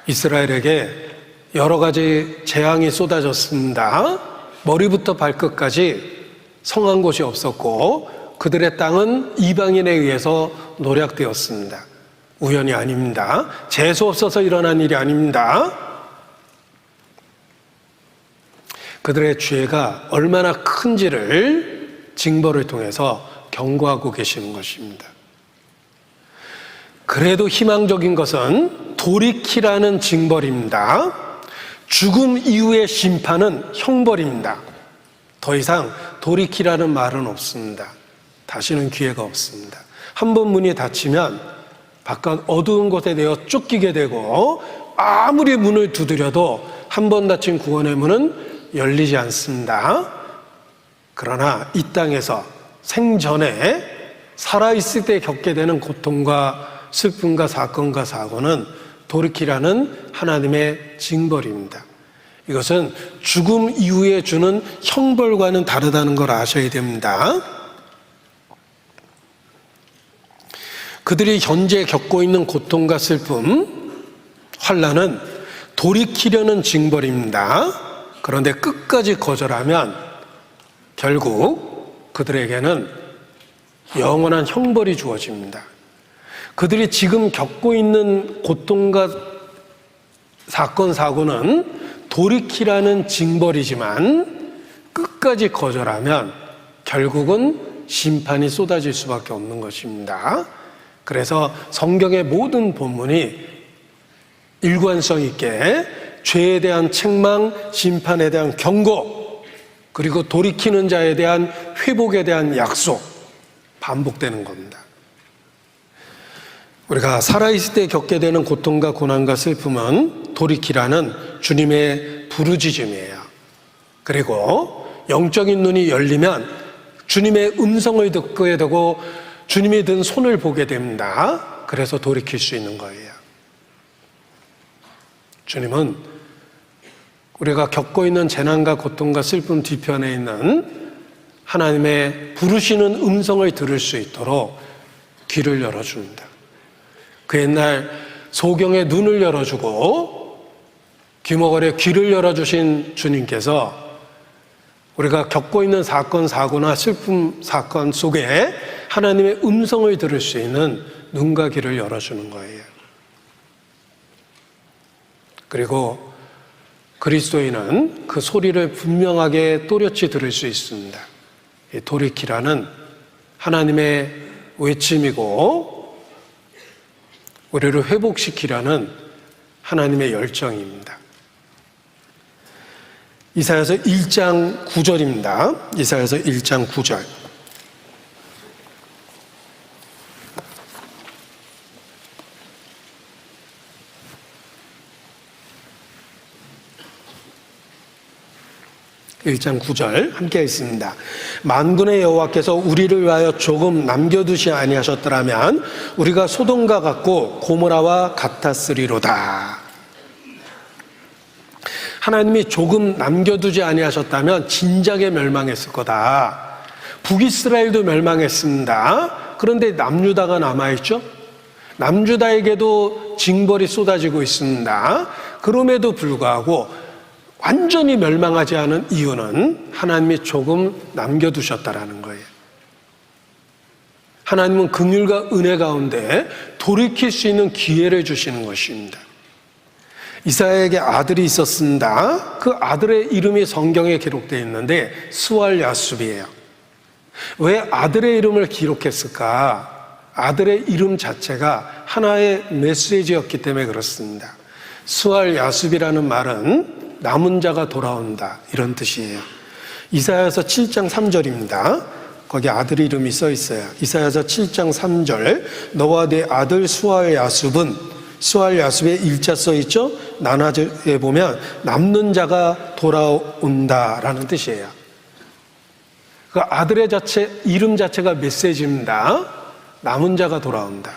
이스라엘에게 여러 가지 재앙이 쏟아졌습니다. 머리부터 발끝까지 성한 곳이 없었고 그들의 땅은 이방인에 의해서 노략되었습니다. 우연이 아닙니다. 재수 없어서 일어난 일이 아닙니다. 그들의 죄가 얼마나 큰지를 징벌을 통해서 경고하고 계시는 것입니다. 그래도 희망적인 것은 돌이키라는 징벌입니다. 죽음 이후의 심판은 형벌입니다. 더 이상 돌이키라는 말은 없습니다. 다시는 기회가 없습니다. 한 번 문이 닫히면 바깥 어두운 곳에 내어 쫓기게 되고 아무리 문을 두드려도 한 번 닫힌 구원의 문은 열리지 않습니다. 그러나 이 땅에서 생전에 살아있을 때 겪게 되는 고통과 슬픔과 사건과 사고는 돌이키라는 하나님의 징벌입니다. 이것은 죽음 이후에 주는 형벌과는 다르다는 걸 아셔야 됩니다. 그들이 현재 겪고 있는 고통과 슬픔, 환난은 돌이키려는 징벌입니다. 그런데 끝까지 거절하면 결국 그들에게는 영원한 형벌이 주어집니다. 그들이 지금 겪고 있는 고통과 사건, 사고는 돌이키라는 징벌이지만 끝까지 거절하면 결국은 심판이 쏟아질 수밖에 없는 것입니다. 그래서 성경의 모든 본문이 일관성 있게 죄에 대한 책망, 심판에 대한 경고, 그리고 돌이키는 자에 대한 회복에 대한 약속, 반복되는 겁니다. 우리가 살아있을 때 겪게 되는 고통과 고난과 슬픔은 돌이키라는 주님의 부르짖음이에요. 그리고 영적인 눈이 열리면 주님의 음성을 듣게 되고 주님이 든 손을 보게 됩니다. 그래서 돌이킬 수 있는 거예요. 주님은 우리가 겪고 있는 재난과 고통과 슬픔 뒤편에 있는 하나님의 부르시는 음성을 들을 수 있도록 귀를 열어줍니다. 그 옛날 소경의 눈을 열어주고 귀머거리에 귀를 열어주신 주님께서 우리가 겪고 있는 사건, 사고나 슬픔 사건 속에 하나님의 음성을 들을 수 있는 눈과 귀를 열어주는 거예요. 그리고 그리스도인은 그 소리를 분명하게 또렷이 들을 수 있습니다. 돌이키라는 하나님의 외침이고 우리를 회복시키라는 하나님의 열정입니다. 이사야서 1장 9절입니다. 이사야서 1장 9절. (1장 9절) 함께 있습니다. 만군의 여호와께서 우리를 위하여 조금 남겨두시 아니하셨더라면 우리가 소돔과 같고 고모라와 같았으리로다. 하나님이 조금 남겨두지 아니하셨다면 진작에 멸망했을 거다. 북이스라엘도 멸망했습니다. 그런데 남유다가 남아있죠. 남유다에게도 징벌이 쏟아지고 있습니다. 그럼에도 불구하고 완전히 멸망하지 않은 이유는 하나님이 조금 남겨두셨다라는 거예요. 하나님은 긍휼과 은혜 가운데 돌이킬 수 있는 기회를 주시는 것입니다. 이사야에게 아들이 있었습니다. 그 아들의 이름이 성경에 기록되어 있는데 스왈야숲이에요. 왜 아들의 이름을 기록했을까? 아들의 이름 자체가 하나의 메시지였기 때문에 그렇습니다. 스왈야숲이라는 말은 남은 자가 돌아온다, 이런 뜻이에요. 이사야서 7장 3절입니다. 거기 아들 이름이 써 있어요. 이사야서 7장 3절. 너와 네 아들 스왈야숲은, 스왈야숲에 일자 써 있죠? 나나절에 보면 남는 자가 돌아온다라는 뜻이에요. 그 아들의 이름 자체가 메시지입니다. 남은 자가 돌아온다.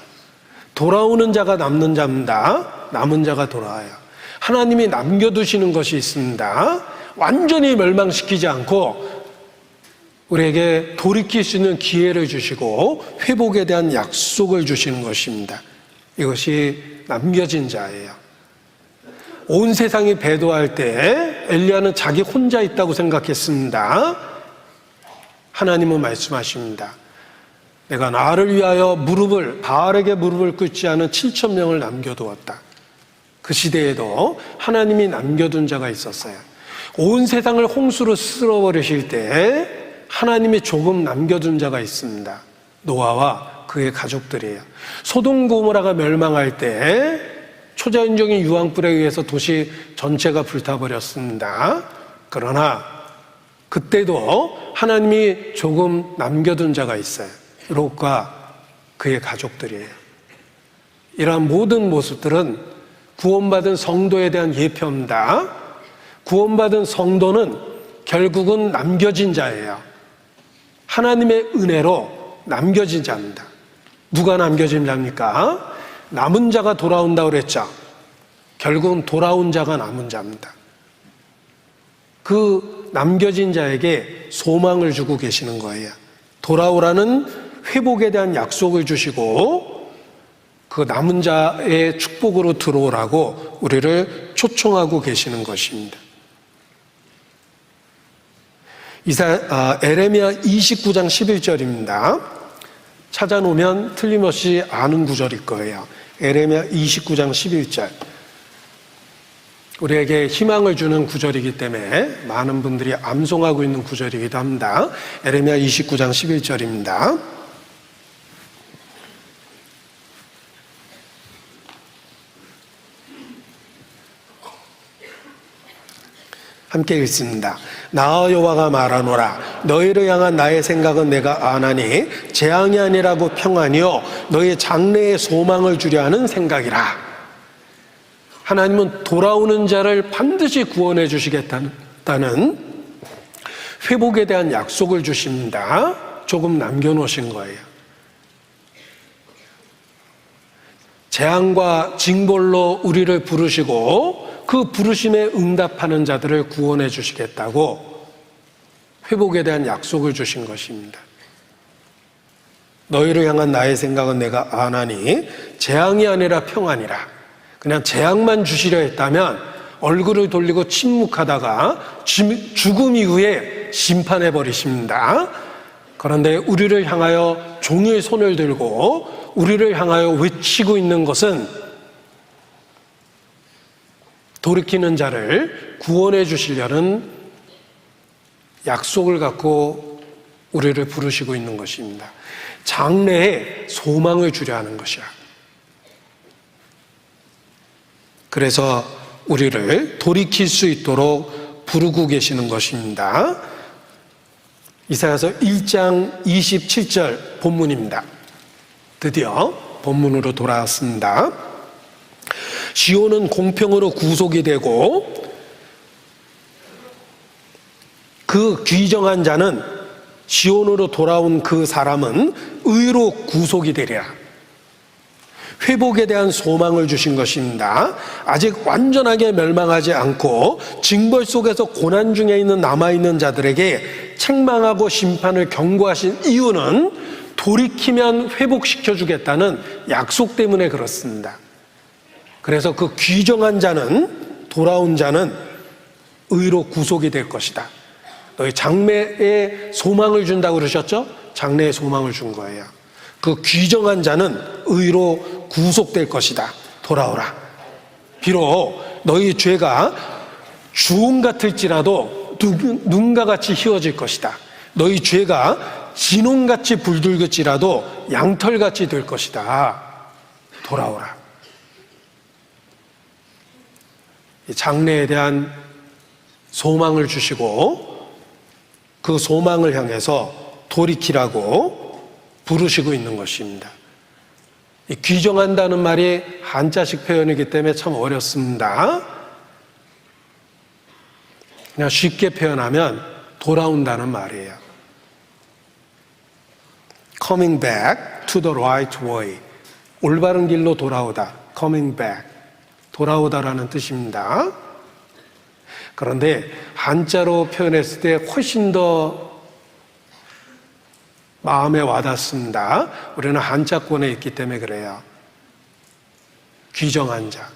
돌아오는 자가 남는 자입니다. 남은 자가 돌아와요. 하나님이 남겨두시는 것이 있습니다. 완전히 멸망시키지 않고 우리에게 돌이킬 수 있는 기회를 주시고 회복에 대한 약속을 주시는 것입니다. 이것이 남겨진 자예요. 온 세상이 배도할 때 엘리야는 자기 혼자 있다고 생각했습니다. 하나님은 말씀하십니다. 내가 나를 위하여 바알에게 무릎을 꿇지 않은 7,000명을 남겨두었다. 그 시대에도 하나님이 남겨둔 자가 있었어요. 온 세상을 홍수로 쓸어버리실 때 하나님이 조금 남겨둔 자가 있습니다. 노아와 그의 가족들이에요. 소돔 고모라가 멸망할 때 초자연적인 유황불에 의해서 도시 전체가 불타버렸습니다. 그러나 그때도 하나님이 조금 남겨둔 자가 있어요. 롯과 그의 가족들이에요. 이러한 모든 모습들은 구원받은 성도에 대한 예표입니다. 구원받은 성도는 결국은 남겨진 자예요. 하나님의 은혜로 남겨진 자입니다. 누가 남겨진 자입니까? 남은 자가 돌아온다고 그랬죠. 결국은 돌아온 자가 남은 자입니다. 그 남겨진 자에게 소망을 주고 계시는 거예요. 돌아오라는 회복에 대한 약속을 주시고 그 남은 자의 축복으로 들어오라고 우리를 초청하고 계시는 것입니다. 에레미야 29장 11절입니다. 찾아놓으면 틀림없이 아는 구절일 거예요. 에레미야 29장 11절. 우리에게 희망을 주는 구절이기 때문에 많은 분들이 암송하고 있는 구절이기도 합니다. 에레미야 29장 11절입니다. 함께 읽습니다. 나 여호와가 말하노라. 너희를 향한 나의 생각은 내가 아나니 재앙이 아니라고 평안이요 너희 장래에 소망을 주려 하는 생각이라. 하나님은 돌아오는 자를 반드시 구원해 주시겠다는 회복에 대한 약속을 주십니다. 조금 남겨놓으신 거예요. 재앙과 징벌로 우리를 부르시고 그 부르심에 응답하는 자들을 구원해 주시겠다고 회복에 대한 약속을 주신 것입니다. 너희를 향한 나의 생각은 내가 아나니 재앙이 아니라 평안이라. 그냥 재앙만 주시려 했다면 얼굴을 돌리고 침묵하다가 죽음 이후에 심판해 버리십니다. 그런데 우리를 향하여 종의 손을 들고 우리를 향하여 외치고 있는 것은 돌이키는 자를 구원해 주시려는 약속을 갖고 우리를 부르시고 있는 것입니다. 장래에 소망을 주려 하는 것이야. 그래서 우리를 돌이킬 수 있도록 부르고 계시는 것입니다. 이사야서 1장 27절 본문입니다. 드디어 본문으로 돌아왔습니다. 시온은 공평으로 구속이 되고 그 귀정한 자는 시온으로 돌아온 그 사람은 의로 구속이 되리라. 회복에 대한 소망을 주신 것입니다. 아직 완전하게 멸망하지 않고 징벌 속에서 고난 중에 있는 남아있는 자들에게 책망하고 심판을 경고하신 이유는 돌이키면 회복시켜주겠다는 약속 때문에 그렇습니다. 그래서 그 귀정한 자는, 돌아온 자는 의로 구속이 될 것이다. 너희 장래에 소망을 준다고 그러셨죠? 장래에 소망을 준 거예요. 그 귀정한 자는 의로 구속될 것이다. 돌아오라. 비록 너희 죄가 주홍 같을지라도 눈과 같이 희어질 것이다. 너희 죄가 진홍같이 불붉을지라도 양털같이 될 것이다. 돌아오라. 장래에 대한 소망을 주시고 그 소망을 향해서 돌이키라고 부르시고 있는 것입니다. 이 귀정한다는 말이 한자식 표현이기 때문에 참 어렵습니다. 그냥 쉽게 표현하면 돌아온다는 말이에요. Coming back to the right way. 올바른 길로 돌아오다. Coming back. 돌아오다라는 뜻입니다. 그런데 한자로 표현했을 때 훨씬 더 마음에 와닿습니다. 우리는 한자권에 있기 때문에 그래요. 귀정한 자.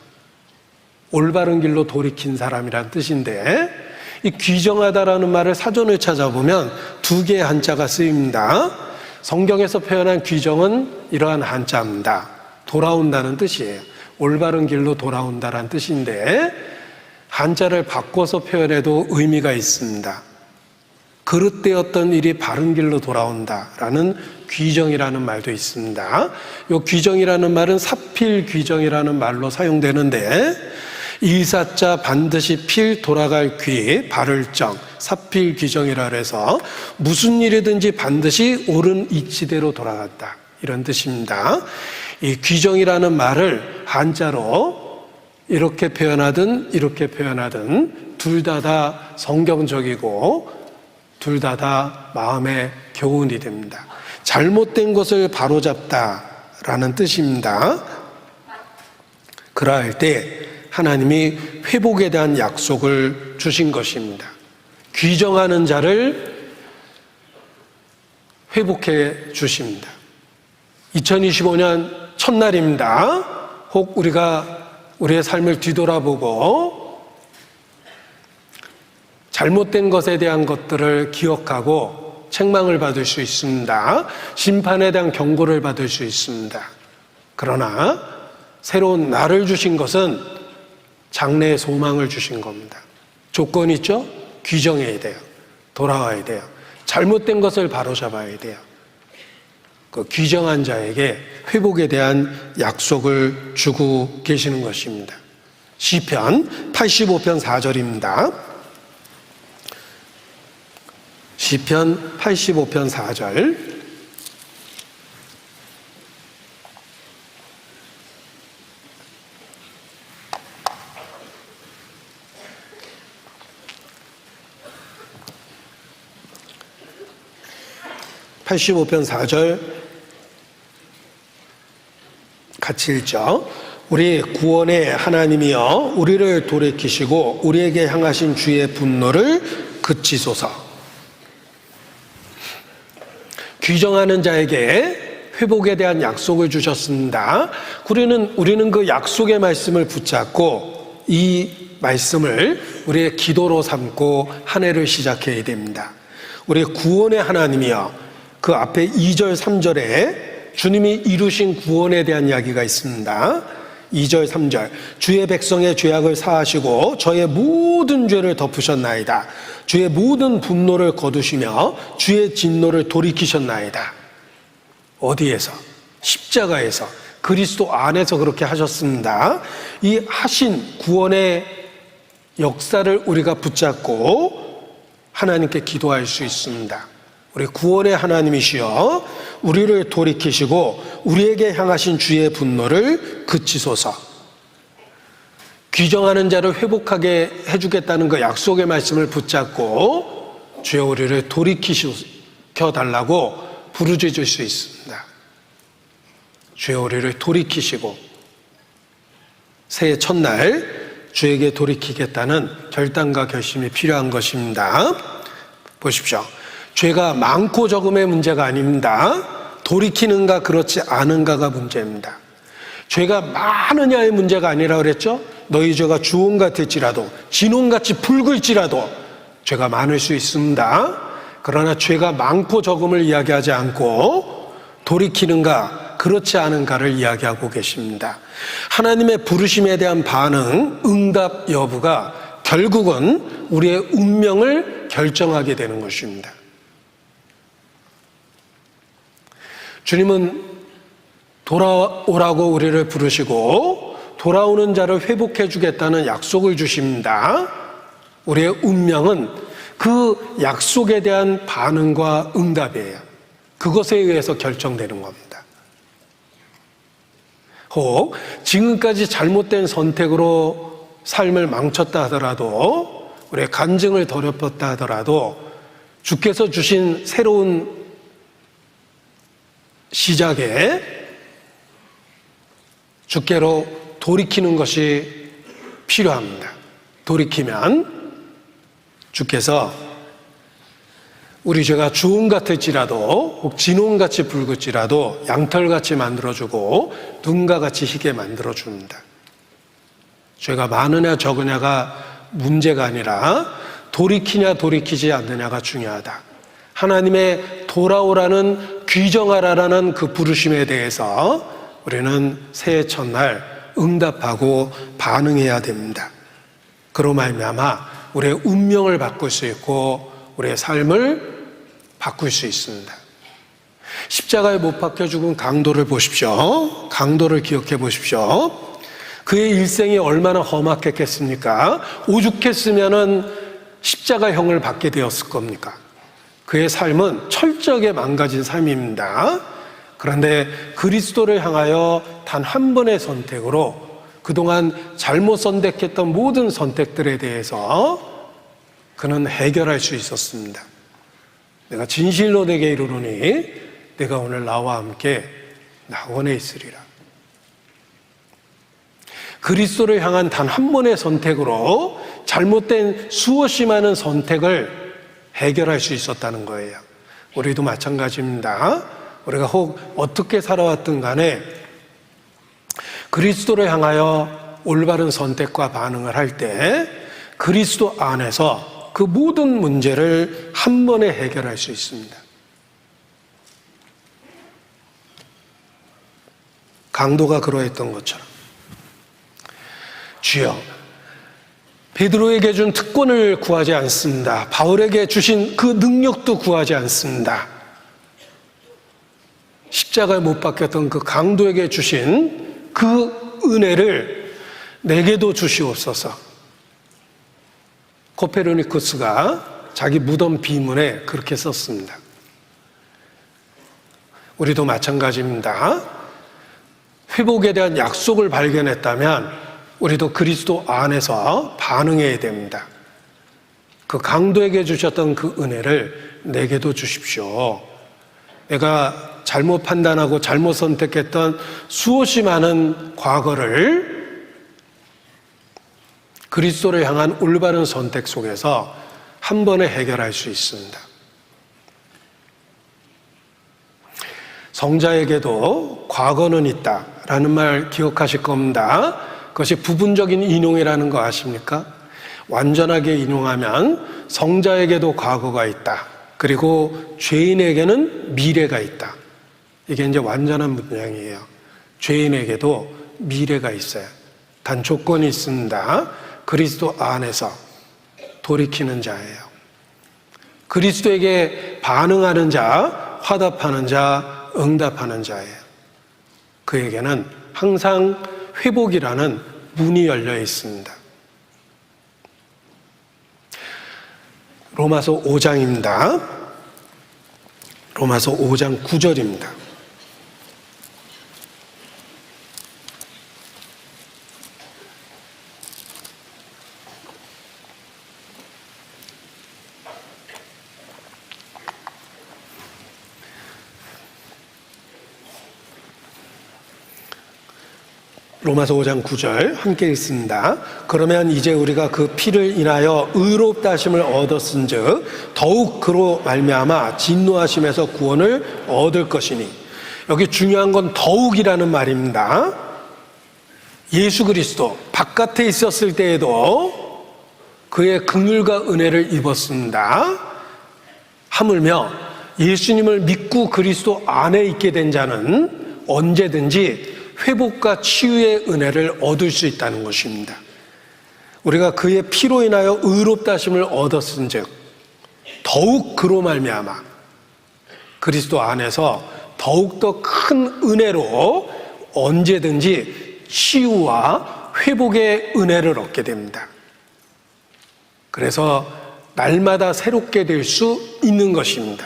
올바른 길로 돌이킨 사람이란 뜻인데, 이 귀정하다라는 말을 사전을 찾아보면 두 개의 한자가 쓰입니다. 성경에서 표현한 귀정은 이러한 한자입니다. 돌아온다는 뜻이에요. 올바른 길로 돌아온다라는 뜻인데, 한자를 바꿔서 표현해도 의미가 있습니다. 그릇되었던 일이 바른 길로 돌아온다라는 귀정이라는 말도 있습니다. 이 귀정이라는 말은 사필 귀정이라는 말로 사용되는데, 일사자 반드시 필 돌아갈 귀 바를 정 사필 귀정이라 해서 무슨 일이든지 반드시 옳은 이치대로 돌아갔다, 이런 뜻입니다. 이 귀정이라는 말을 한자로 이렇게 표현하든 이렇게 표현하든 둘 다 성경적이고 둘 다 마음의 교훈이 됩니다. 잘못된 것을 바로잡다라는 뜻입니다. 그러할 때 하나님이 회복에 대한 약속을 주신 것입니다. 귀정하는 자를 회복해 주십니다. 2025년 첫날입니다. 혹 우리가 우리의 삶을 뒤돌아보고 잘못된 것에 대한 것들을 기억하고 책망을 받을 수 있습니다. 심판에 대한 경고를 받을 수 있습니다. 그러나 새로운 날을 주신 것은 장래의 소망을 주신 겁니다. 조건이 있죠? 귀정해야 돼요. 돌아와야 돼요. 잘못된 것을 바로잡아야 돼요. 그 귀정한 자에게 회복에 대한 약속을 주고 계시는 것입니다. 시편 85편 4절입니다. 시편 85편 4절. (85편 4절) 같이 읽죠. 우리 구원의 하나님이여 우리를 돌이키시고 우리에게 향하신 주의 분노를 그치소서. 귀정하는 자에게 회복에 대한 약속을 주셨습니다. 우리는 그 약속의 말씀을 붙잡고 이 말씀을 우리의 기도로 삼고 한 해를 시작해야 됩니다. 우리 구원의 하나님이여, 그 앞에 2절 3절에 주님이 이루신 구원에 대한 이야기가 있습니다. 2절 3절 주의 백성의 죄악을 사하시고 저의 모든 죄를 덮으셨나이다. 주의 모든 분노를 거두시며 주의 진노를 돌이키셨나이다. 어디에서? 십자가에서, 그리스도 안에서 그렇게 하셨습니다. 이 하신 구원의 역사를 우리가 붙잡고 하나님께 기도할 수 있습니다. 우리 구원의 하나님이시여 우리를 돌이키시고 우리에게 향하신 주의 분노를 그치소서. 귀정하는 자를 회복하게 해주겠다는 그 약속의 말씀을 붙잡고 주여 우리를 돌이키셔달라고 부르짖을 수 있습니다. 주여 우리를 돌이키시고 새해 첫날 주에게 돌이키겠다는 결단과 결심이 필요한 것입니다. 보십시오. 죄가 많고 적음의 문제가 아닙니다. 돌이키는가 그렇지 않은가가 문제입니다. 죄가 많으냐의 문제가 아니라 그랬죠. 너희 죄가 주홍 같을지라도 진홍같이 붉을지라도 죄가 많을 수 있습니다. 그러나 죄가 많고 적음을 이야기하지 않고 돌이키는가 그렇지 않은가를 이야기하고 계십니다. 하나님의 부르심에 대한 반응, 응답 여부가 결국은 우리의 운명을 결정하게 되는 것입니다. 주님은 돌아오라고 우리를 부르시고 돌아오는 자를 회복해 주겠다는 약속을 주십니다. 우리의 운명은 그 약속에 대한 반응과 응답이에요. 그것에 의해서 결정되는 겁니다. 혹 지금까지 잘못된 선택으로 삶을 망쳤다 하더라도, 우리의 간증을 더럽혔다 하더라도 주께서 주신 새로운 시작에 주께로 돌이키는 것이 필요합니다. 돌이키면 주께서 우리 죄가 주홍 같을지라도 혹 진홍같이 붉을지라도 양털같이 만들어주고 눈과 같이 희게 만들어줍니다. 죄가 많으냐 적으냐가 문제가 아니라 돌이키냐 돌이키지 않느냐가 중요하다. 하나님의 돌아오라는, 귀정하라라는 그 부르심에 대해서 우리는 새해 첫날 응답하고 반응해야 됩니다. 그로 말미암아 우리의 운명을 바꿀 수 있고 우리의 삶을 바꿀 수 있습니다. 십자가에 못 박혀 죽은 강도를 보십시오. 강도를 기억해 보십시오. 그의 일생이 얼마나 험악했겠습니까? 오죽했으면은 십자가형을 받게 되었을 겁니까? 그의 삶은 철저하게 망가진 삶입니다. 그런데 그리스도를 향하여 단 한 번의 선택으로 그동안 잘못 선택했던 모든 선택들에 대해서 그는 해결할 수 있었습니다. 내가 진실로 내게 이르노니 내가 오늘 나와 함께 낙원에 있으리라. 그리스도를 향한 단 한 번의 선택으로 잘못된 수없이 많은 선택을 해결할 수 있었다는 거예요. 우리도 마찬가지입니다. 우리가 혹 어떻게 살아왔든 간에 그리스도를 향하여 올바른 선택과 반응을 할 때 그리스도 안에서 그 모든 문제를 한 번에 해결할 수 있습니다. 강도가 그러했던 것처럼 주여, 베드로에게 준 특권을 구하지 않습니다. 바울에게 주신 그 능력도 구하지 않습니다. 십자가에 못 박혔던 그 강도에게 주신 그 은혜를 내게도 주시옵소서. 코페르니쿠스가 자기 무덤 비문에 그렇게 썼습니다. 우리도 마찬가지입니다. 회복에 대한 약속을 발견했다면 우리도 그리스도 안에서 반응해야 됩니다. 그 강도에게 주셨던 그 은혜를 내게도 주십시오. 내가 잘못 판단하고 잘못 선택했던 수없이 많은 과거를 그리스도를 향한 올바른 선택 속에서 한 번에 해결할 수 있습니다. 성자에게도 과거는 있다라는 말 기억하실 겁니다. 그것이 부분적인 인용이라는 거 아십니까? 완전하게 인용하면 성자에게도 과거가 있다. 그리고 죄인에게는 미래가 있다. 이게 이제 완전한 문장이에요. 죄인에게도 미래가 있어요. 단 조건이 있습니다. 그리스도 안에서 돌이키는 자예요. 그리스도에게 반응하는 자, 화답하는 자, 응답하는 자예요. 그에게는 항상 회복이라는 문이 열려 있습니다. 로마서 5장입니다. 로마서 5장 9절입니다. 로마서 5장 9절 함께 읽습니다. 그러면 이제 우리가 그 피를 인하여 의롭다 하심을 얻었은즉 더욱 그로 말미암아 진노하심에서 구원을 얻을 것이니. 여기 중요한 건 더욱이라는 말입니다. 예수 그리스도 바깥에 있었을 때에도 그의 긍휼과 은혜를 입었습니다. 하물며 예수님을 믿고 그리스도 안에 있게 된 자는 언제든지 회복과 치유의 은혜를 얻을 수 있다는 것입니다. 우리가 그의 피로 인하여 의롭다 하심을 얻었은즉 더욱 그로 말미암아 그리스도 안에서 더욱더 큰 은혜로 언제든지 치유와 회복의 은혜를 얻게 됩니다. 그래서 날마다 새롭게 될 수 있는 것입니다.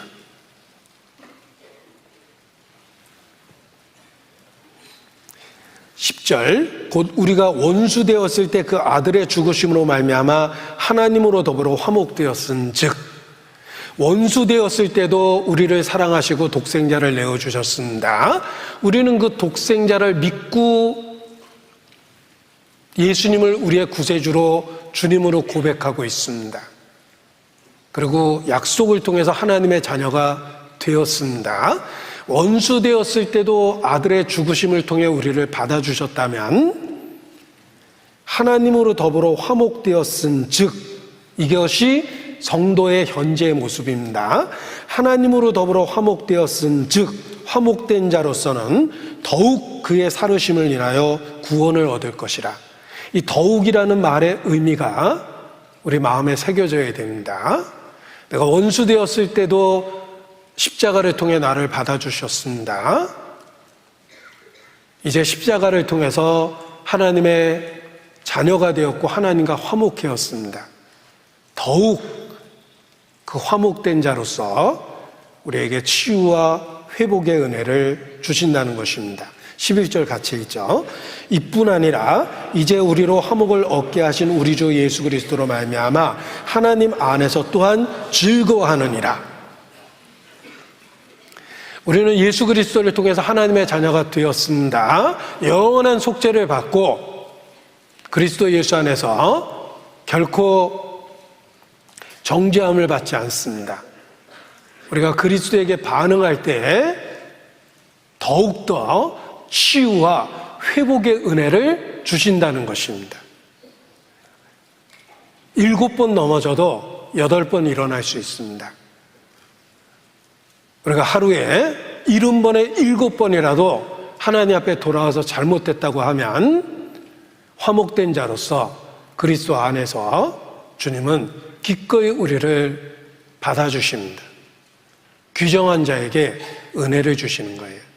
10절 곧 우리가 원수 되었을 때 그 아들의 죽으심으로 말미암아 하나님으로 더불어 화목되었은즉. 원수 되었을 때도 우리를 사랑하시고 독생자를 내어주셨습니다. 우리는 그 독생자를 믿고 예수님을 우리의 구세주로 주님으로 고백하고 있습니다. 그리고 약속을 통해서 하나님의 자녀가 되었습니다. 원수 되었을 때도 아들의 죽으심을 통해 우리를 받아주셨다면 하나님으로 더불어 화목되었은 즉, 이것이 성도의 현재의 모습입니다. 하나님으로 더불어 화목되었은 즉, 화목된 자로서는 더욱 그의 살으심을 인하여 구원을 얻을 것이라. 이 더욱이라는 말의 의미가 우리 마음에 새겨져야 됩니다. 내가 원수 되었을 때도 십자가를 통해 나를 받아주셨습니다. 이제 십자가를 통해서 하나님의 자녀가 되었고 하나님과 화목해졌습니다. 더욱 그 화목된 자로서 우리에게 치유와 회복의 은혜를 주신다는 것입니다. 11절 같이 읽죠. 이뿐 아니라 이제 우리로 화목을 얻게 하신 우리 주 예수 그리스도로 말미암아 하나님 안에서 또한 즐거워하느니라. 우리는 예수 그리스도를 통해서 하나님의 자녀가 되었습니다. 영원한 속죄를 받고 그리스도 예수 안에서 결코 정죄함을 받지 않습니다. 우리가 그리스도에게 반응할 때 더욱더 치유와 회복의 은혜를 주신다는 것입니다. 7번 넘어져도 8번 일어날 수 있습니다. 우리가 하루에 70번에 7번이라도 하나님 앞에 돌아와서 잘못됐다고 하면 화목된 자로서 그리스도 안에서 주님은 기꺼이 우리를 받아주십니다. 규정한 자에게 은혜를 주시는 거예요.